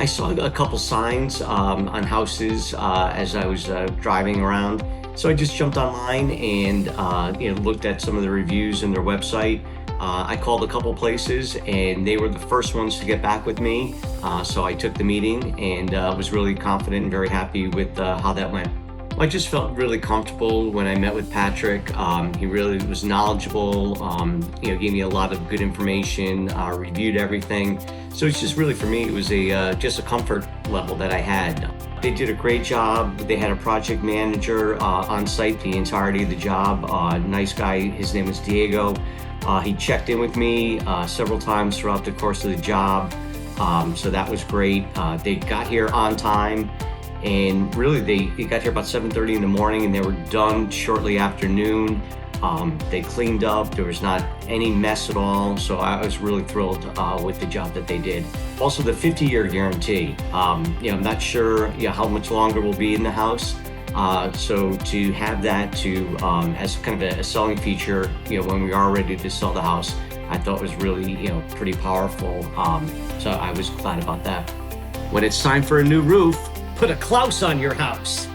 saw a couple signs on houses as I was driving around. So I just jumped online and looked at some of the reviews in their website. I called a couple places and they were the first ones to get back with me. So I took the meeting and was really confident and very happy with how that went. I just felt really comfortable when I met with Patrick. He really was knowledgeable, gave me a lot of good information, reviewed everything. So it's just really, for me, it was just a comfort level that I had. They did a great job. They had a project manager on site the entirety of the job. Nice guy, his name was Diego. He checked in with me several times throughout the course of the job. So that was great. They got here on time. And really, they got here about 7:30 in the morning and they were done shortly after noon. They cleaned up, there was not any mess at all. So I was really thrilled with the job that they did. Also, the 50-year guarantee. I'm not sure how much longer we'll be in the house. So to have that as kind of a selling feature, when we are ready to sell the house, I thought was really, pretty powerful. So I was glad about that. When it's time for a new roof, put a Klaus on your house.